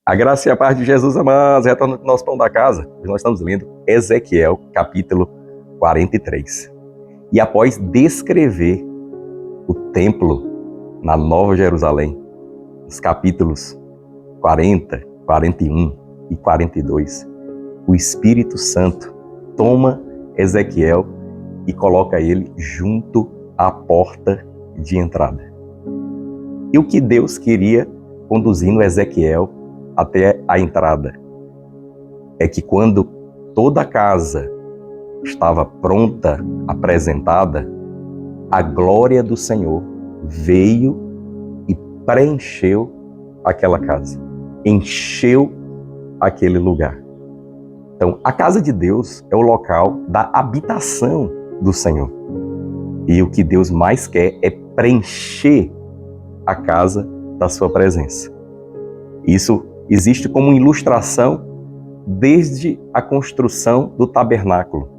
A graça e a paz de Jesus, amados, retorno do nosso pão da casa. Hoje nós estamos lendo Ezequiel, capítulo 43. E após descrever o templo na Nova Jerusalém, os capítulos 40, 41 e 42, o Espírito Santo toma Ezequiel e coloca ele junto à porta de entrada. E o que Deus queria conduzindo Ezequiel até a entrada é que quando toda a casa estava pronta, apresentada, a glória do Senhor veio e preencheu aquela casa, encheu aquele lugar. Então, a casa de Deus é o local da habitação do Senhor. E o que Deus mais quer é preencher a casa da sua presença. Isso existe como ilustração desde a construção do tabernáculo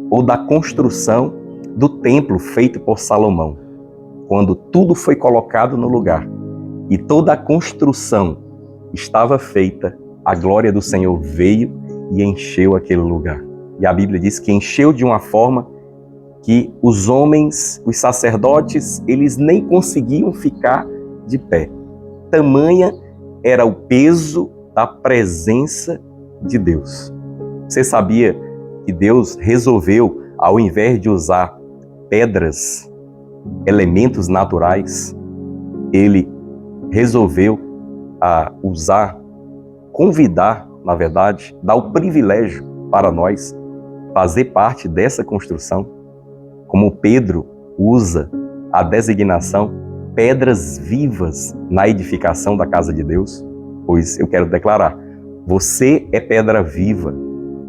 ou da construção do templo feito por Salomão. Quando tudo foi colocado no lugar e toda a construção estava feita, a glória do Senhor veio e encheu aquele lugar. E a Bíblia diz que encheu de uma forma que os homens, os sacerdotes, eles nem conseguiam ficar de pé. Tamanha era o peso da presença de Deus. Você sabia que Deus resolveu, ao invés de usar pedras, elementos naturais, Ele resolveu convidar, na verdade, dar o privilégio para nós fazer parte dessa construção, como Pedro usa a designação pedras vivas na edificação da casa de Deus, pois eu quero declarar, você é pedra viva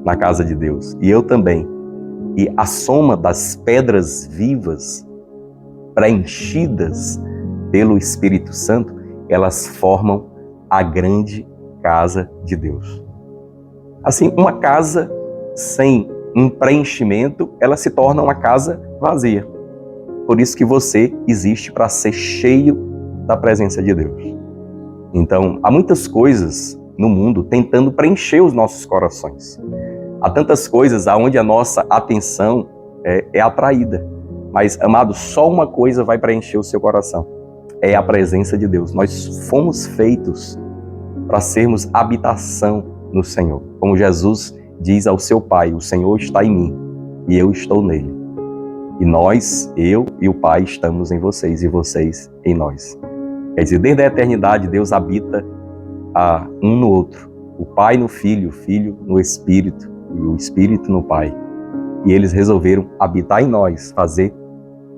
na casa de Deus, e eu também. E a soma das pedras vivas preenchidas pelo Espírito Santo, elas formam a grande casa de Deus. Assim, uma casa sem um preenchimento, ela se torna uma casa vazia. Por isso que você existe para ser cheio da presença de Deus. Então, há muitas coisas no mundo tentando preencher os nossos corações. Há tantas coisas aonde a nossa atenção é atraída. Mas, amado, só uma coisa vai preencher o seu coração. É a presença de Deus. Nós fomos feitos para sermos habitação no Senhor. Como Jesus diz ao seu Pai, o Senhor está em mim e eu estou nele. E nós, eu e o Pai, estamos em vocês e vocês em nós. Quer dizer, desde a eternidade, Deus habita um no outro. O Pai no Filho, o Filho no Espírito e o Espírito no Pai. E eles resolveram habitar em nós, fazer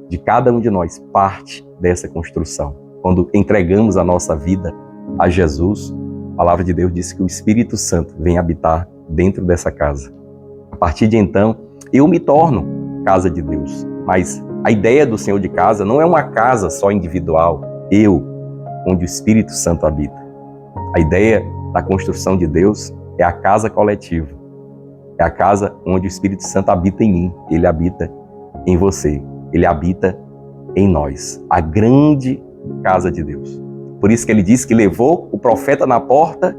de cada um de nós parte dessa construção. Quando entregamos a nossa vida a Jesus, a palavra de Deus diz que o Espírito Santo vem habitar dentro dessa casa. A partir de então, eu me torno casa de Deus. Mas a ideia do Senhor de casa não é uma casa só individual, onde o Espírito Santo habita. A ideia da construção de Deus é a casa coletiva. É a casa onde o Espírito Santo habita em mim, ele habita em você, ele habita em nós. A grande casa de Deus. Por isso que ele diz que levou o profeta na porta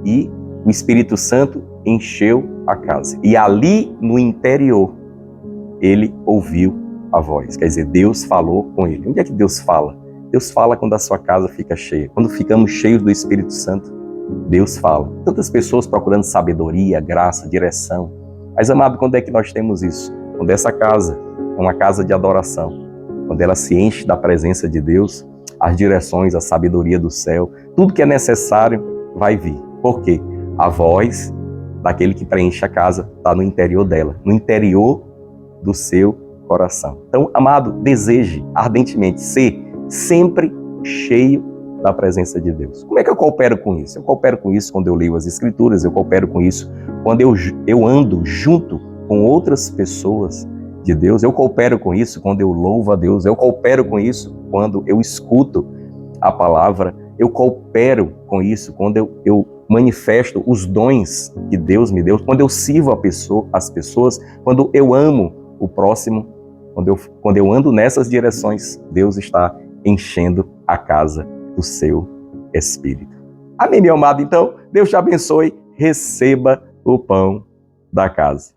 e o Espírito Santo encheu a casa. E ali no interior, ele ouviu a voz. Quer dizer, Deus falou com ele. Onde é que Deus fala? Deus fala quando a sua casa fica cheia. Quando ficamos cheios do Espírito Santo, Deus fala. Tantas pessoas procurando sabedoria, graça, direção. Mas, amado, quando é que nós temos isso? Quando essa casa é uma casa de adoração. Quando ela se enche da presença de Deus, as direções, a sabedoria do céu, tudo que é necessário vai vir. Por quê? A voz daquele que preenche a casa está no interior dela, no interior do seu coração. Então, amado, deseje ardentemente ser sempre cheio da presença de Deus. Como é que eu coopero com isso? Eu coopero com isso quando eu leio as Escrituras, eu coopero com isso quando eu ando junto com outras pessoas de Deus, eu coopero com isso quando eu louvo a Deus, eu coopero com isso quando eu escuto a palavra, eu coopero com isso quando eu manifesto os dons que Deus me deu, quando eu sirvo as pessoas, quando eu amo o próximo, quando eu ando nessas direções, Deus está enchendo a casa do seu Espírito. Amém, meu amado? Então, Deus te abençoe. Receba o pão da casa.